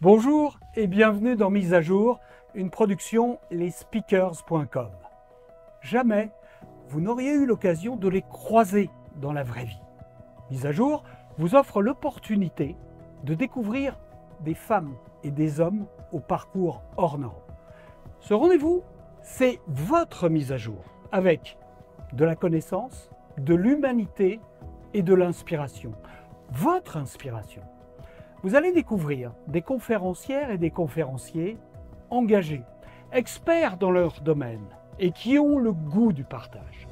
Bonjour et bienvenue dans Mise à jour, une production lesspeakers.com. Jamais vous n'auriez eu l'occasion de les croiser dans la vraie vie. Mise à jour vous offre l'opportunité de découvrir des femmes et des hommes au parcours hors norme. Ce rendez-vous, c'est votre mise à jour avec de la connaissance, de l'humanité et de l'inspiration. Votre inspiration. Vous allez découvrir des conférencières et des conférenciers engagés, experts dans leur domaine et qui ont le goût du partage.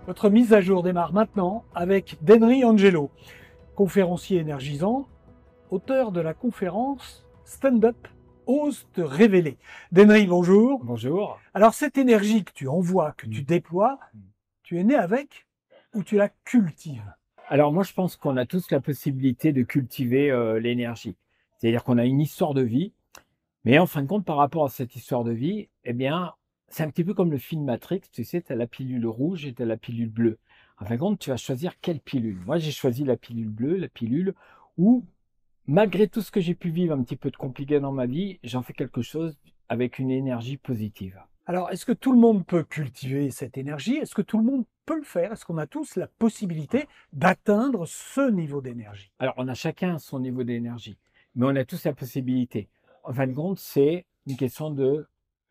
Votre mise à jour démarre maintenant avec Denry Angelo, conférencier énergisant, auteur de la conférence Stand Up, ose te révéler. Denry, bonjour. Bonjour. Alors cette énergie que tu envoies, que tu déploies, tu es né avec ou tu la cultives? Alors moi je pense qu'on a tous la possibilité de cultiver l'énergie. C'est-à-dire qu'on a une histoire de vie, mais en fin de compte par rapport à cette histoire de vie, eh bien c'est un petit peu comme le film Matrix, tu sais, tu as la pilule rouge et tu as la pilule bleue. En fin de compte, tu vas choisir quelle pilule. Moi j'ai choisi la pilule bleue, la pilule où malgré tout ce que j'ai pu vivre un petit peu de compliqué dans ma vie, j'en fais quelque chose avec une énergie positive. Alors, est-ce que tout le monde peut cultiver cette énergie? Est-ce que tout le monde peut le faire? Est-ce qu'on a tous la possibilité d'atteindre ce niveau d'énergie? Alors, on a chacun son niveau d'énergie, mais on a tous la possibilité. En fin de compte, c'est une question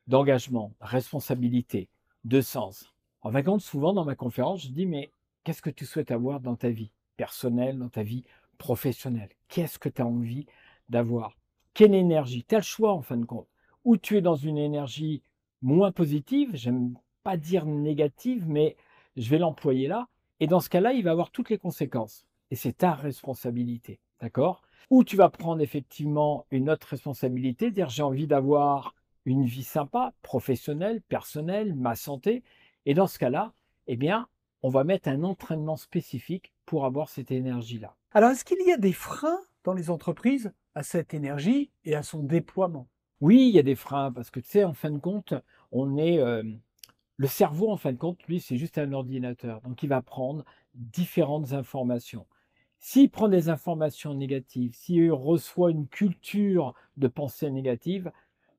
d'engagement, responsabilité, de sens. En fin de compte, souvent dans ma conférence, je dis, mais qu'est-ce que tu souhaites avoir dans ta vie personnelle, dans ta vie professionnelle? Qu'est-ce que tu as envie d'avoir? Quelle énergie? Tu as le choix, en fin de compte. Ou tu es dans une énergie moins positive, j'aime pas dire négative, mais je vais l'employer là. Et dans ce cas-là, il va avoir toutes les conséquences. Et c'est ta responsabilité, d'accord? Ou tu vas prendre effectivement une autre responsabilité, dire j'ai envie d'avoir une vie sympa, professionnelle, personnelle, ma santé. Et dans ce cas-là, eh bien, on va mettre un entraînement spécifique pour avoir cette énergie-là. Alors, est-ce qu'il y a des freins dans les entreprises à cette énergie et à son déploiement? Oui, il y a des freins parce que tu sais, en fin de compte, on est le cerveau, en fin de compte, lui, c'est juste un ordinateur. Donc, il va prendre différentes informations. S'il prend des informations négatives, s'il reçoit une culture de pensée négative,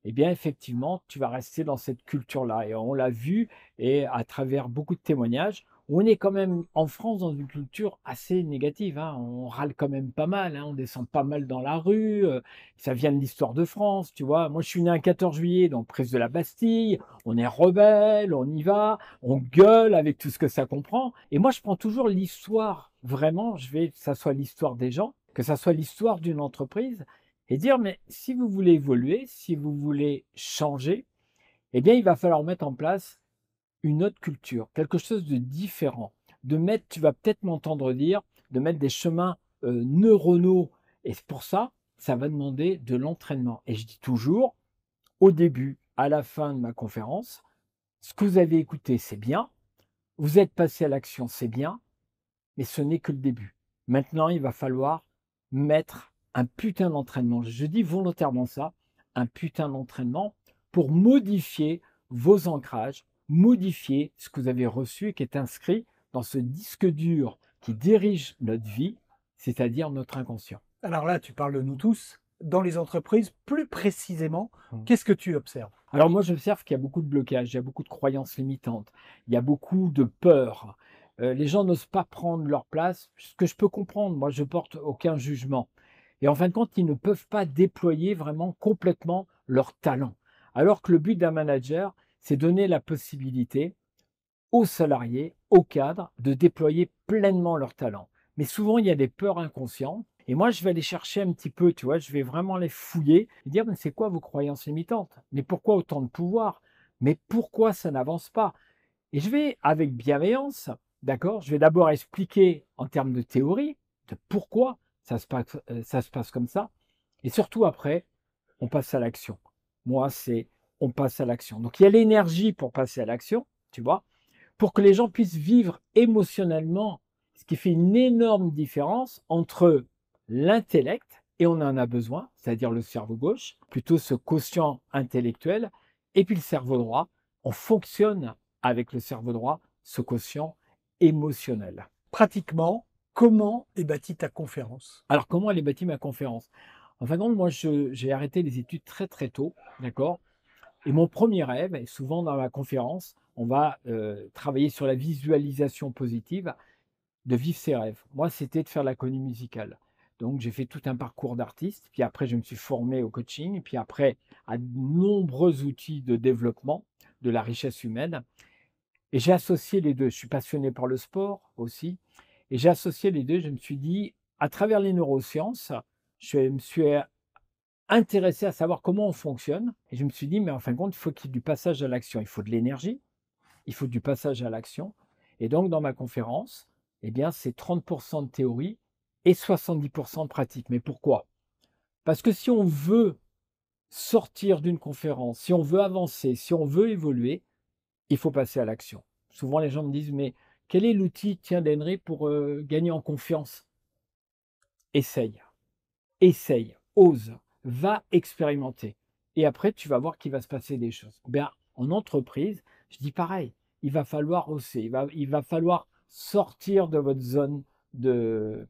eh bien, effectivement, tu vas rester dans cette culture-là. Et on l'a vu, et à travers beaucoup de témoignages, on est quand même en France dans une culture assez négative, hein. On râle quand même pas mal, hein. On descend pas mal dans la rue. Ça vient de l'histoire de France, tu vois. Moi, je suis né un 14 juillet, donc prise de la Bastille. On est rebelle, on y va, on gueule avec tout ce que ça comprend. Et moi, je prends toujours l'histoire, vraiment, que ça soit l'histoire des gens, que ça soit l'histoire d'une entreprise, et dire, mais si vous voulez évoluer, si vous voulez changer, eh bien, il va falloir mettre en place une autre culture, quelque chose de différent, de mettre, tu vas peut-être m'entendre dire, de mettre des chemins neuronaux. Et pour ça, ça va demander de l'entraînement. Et je dis toujours, au début, à la fin de ma conférence, ce que vous avez écouté, c'est bien. Vous êtes passé à l'action, c'est bien. Mais ce n'est que le début. Maintenant, il va falloir mettre un putain d'entraînement. Je dis volontairement ça, un putain d'entraînement pour modifier vos ancrages, modifier ce que vous avez reçu et qui est inscrit dans ce disque dur qui dirige notre vie, c'est-à-dire notre inconscient. Alors là, tu parles de nous tous. Dans les entreprises, plus précisément, qu'est-ce que tu observes? Alors moi, j'observe qu'il y a beaucoup de blocages, il y a beaucoup de croyances limitantes, il y a beaucoup de peur. Les gens n'osent pas prendre leur place, ce que je peux comprendre. Moi, je porte aucun jugement. Et en fin de compte, ils ne peuvent pas déployer vraiment complètement leur talent. Alors que le but d'un manager, c'est donner la possibilité aux salariés, aux cadres, de déployer pleinement leur talent. Mais souvent, il y a des peurs inconscientes. Et moi, je vais aller chercher un petit peu, tu vois, je vais vraiment les fouiller et dire, mais c'est quoi vos croyances limitantes? Mais pourquoi autant de pouvoir? Mais pourquoi ça n'avance pas? Et je vais, avec bienveillance, d'accord, je vais d'abord expliquer en termes de théorie, de pourquoi ça se passe comme ça. Et surtout après, on passe à l'action. Moi, c'est on passe à l'action. Donc, il y a l'énergie pour passer à l'action, tu vois, pour que les gens puissent vivre émotionnellement, ce qui fait une énorme différence entre l'intellect, et on en a besoin, c'est-à-dire le cerveau gauche, plutôt ce quotient intellectuel, et puis le cerveau droit. On fonctionne avec le cerveau droit, ce quotient émotionnel. Pratiquement, Comment est bâtie ta conférence? Alors, comment elle est bâtie ma conférence? En fin de compte, moi, j'ai arrêté les études très, très tôt, d'accord? Et mon premier rêve, et souvent dans ma conférence, on va travailler sur la visualisation positive, de vivre ses rêves. Moi, c'était de faire la comédie musicale. Donc, j'ai fait tout un parcours d'artiste, puis après, je me suis formé au coaching, puis après, à de nombreux outils de développement de la richesse humaine. Et j'ai associé les deux. Je suis passionné par le sport aussi. Et j'ai associé les deux. Je me suis dit, à travers les neurosciences, je me suis intéressé à savoir comment on fonctionne. Et je me suis dit, mais en fin de compte, il faut qu'il y ait du passage à l'action. Il faut de l'énergie, il faut du passage à l'action. Et donc, dans ma conférence, eh bien, c'est 30 de théorie et 70 de pratique. Mais pourquoi? Parce que si on veut sortir d'une conférence, si on veut avancer, si on veut évoluer, il faut passer à l'action. Souvent, les gens me disent, mais quel est l'outil, tiens, d'Henry, pour gagner en confiance? Essaye, essaye, ose, va expérimenter. Et après, tu vas voir qu'il va se passer des choses. Bien, en entreprise, je dis pareil, il va falloir oser, il va falloir sortir de votre zone, de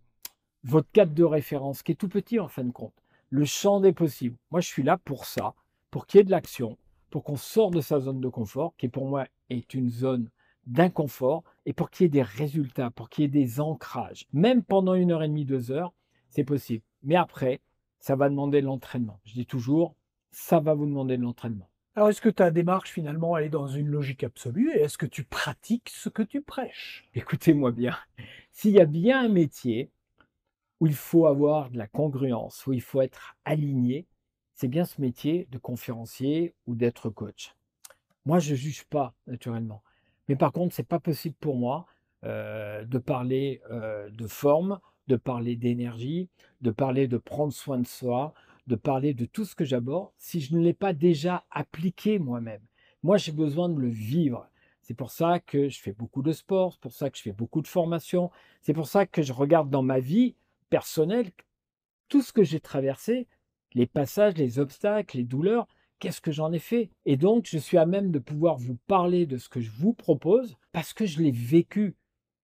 votre cadre de référence, qui est tout petit en fin de compte. Le champ des possibles. Moi, je suis là pour ça, pour qu'il y ait de l'action, pour qu'on sorte de sa zone de confort, qui pour moi est une zone d'inconfort, et pour qu'il y ait des résultats, pour qu'il y ait des ancrages. Même pendant 1 heure et demie, 2 heures, c'est possible. Mais après, ça va demander de l'entraînement. Je dis toujours, ça va vous demander de l'entraînement. Alors, est-ce que ta démarche, finalement, elle est dans une logique absolue et est-ce que tu pratiques ce que tu prêches? Écoutez-moi bien, s'il y a bien un métier où il faut avoir de la congruence, où il faut être aligné, c'est bien ce métier de conférencier ou d'être coach. Moi, je ne juge pas, naturellement. Mais par contre, ce n'est pas possible pour moi de parler de forme, de parler d'énergie, de parler de prendre soin de soi, de parler de tout ce que j'aborde, si je ne l'ai pas déjà appliqué moi-même. Moi, j'ai besoin de le vivre. C'est pour ça que je fais beaucoup de sport, c'est pour ça que je fais beaucoup de formation, c'est pour ça que je regarde dans ma vie personnelle tout ce que j'ai traversé, les passages, les obstacles, les douleurs, qu'est-ce que j'en ai fait? Et donc, je suis à même de pouvoir vous parler de ce que je vous propose parce que je l'ai vécu.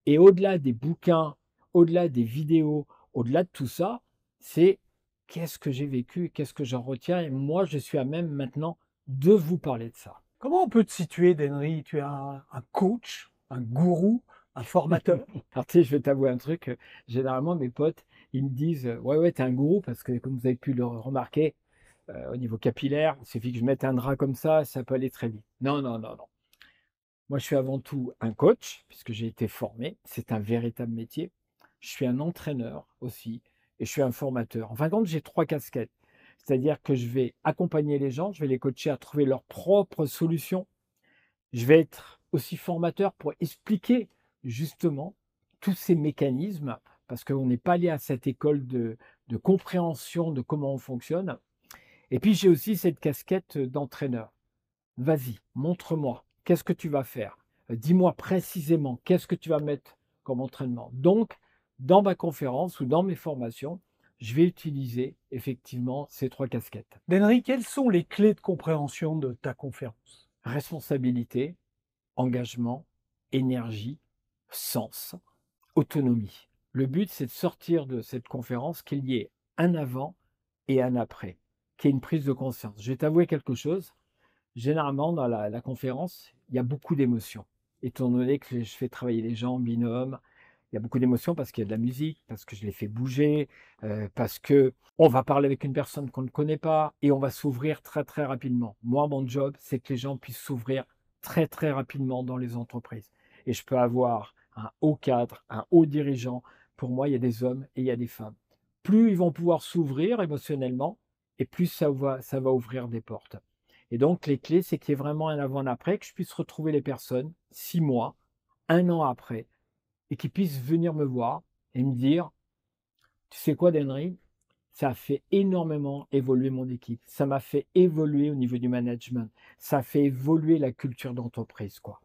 Et au-delà des bouquins, au-delà des vidéos, au-delà de tout ça, c'est qu'est-ce que j'ai vécu, qu'est-ce que j'en retiens. Et moi, je suis à même maintenant de vous parler de ça. Comment on peut te situer, Denry? Tu es un coach, un gourou, un formateur? Alors, tu sais, je vais t'avouer un truc. Généralement, mes potes, ils me disent ouais, ouais, t'es un gourou parce que, comme vous avez pu le remarquer, au niveau capillaire, il suffit que je mette un drap comme ça peut aller très vite. Non, non, non, non. Moi, je suis avant tout un coach, puisque j'ai été formé. C'est un véritable métier. Je suis un entraîneur aussi, et je suis un formateur. En fin de compte, j'ai 3 casquettes. C'est-à-dire que je vais accompagner les gens, je vais les coacher à trouver leurs propres solutions. Je vais être aussi formateur pour expliquer justement tous ces mécanismes, parce qu'on n'est pas allé à cette école de compréhension de comment on fonctionne. Et puis j'ai aussi cette casquette d'entraîneur. Vas-y, montre-moi, qu'est-ce que tu vas faire? Dis-moi précisément, qu'est-ce que tu vas mettre comme entraînement? Donc, dans ma conférence ou dans mes formations, je vais utiliser effectivement ces 3 casquettes. Denry, quelles sont les clés de compréhension de ta conférence? Responsabilité, engagement, énergie, sens, autonomie. Le but, c'est de sortir de cette conférence qu'il y ait un avant et un après, qu'il y ait une prise de conscience. Je vais t'avouer quelque chose. Généralement, dans la conférence, il y a beaucoup d'émotions. Étant donné que je fais travailler les gens en binôme, il y a beaucoup d'émotions parce qu'il y a de la musique, parce que je les fais bouger, parce que on va parler avec une personne qu'on ne connaît pas et on va s'ouvrir très, très rapidement. Moi, mon job, c'est que les gens puissent s'ouvrir très, très rapidement dans les entreprises. Et je peux avoir un haut cadre, un haut dirigeant. Pour moi, il y a des hommes et il y a des femmes. Plus ils vont pouvoir s'ouvrir émotionnellement et plus ça va ouvrir des portes. Et donc, les clés, c'est qu'il y ait vraiment un avant-après, que je puisse retrouver les personnes 6 mois, 1 an après, et qu'ils puissent venir me voir et me dire, tu sais quoi, Denry, ça a fait énormément évoluer mon équipe. Ça m'a fait évoluer au niveau du management. Ça a fait évoluer la culture d'entreprise, quoi.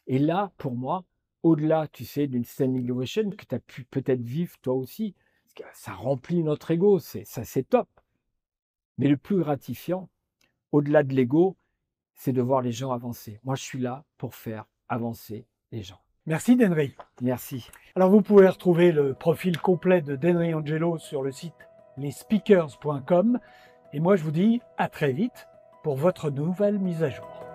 Et là, pour moi, au-delà, tu sais, d'une standing ovation que tu as pu peut-être vivre toi aussi, parce que ça remplit notre ego, c'est top. Mais le plus gratifiant, au-delà de l'ego, c'est de voir les gens avancer. Moi, je suis là pour faire avancer les gens. Merci Denry. Merci. Alors vous pouvez retrouver le profil complet de Denry Angelo sur le site lesspeakers.com et moi je vous dis à très vite pour votre nouvelle mise à jour.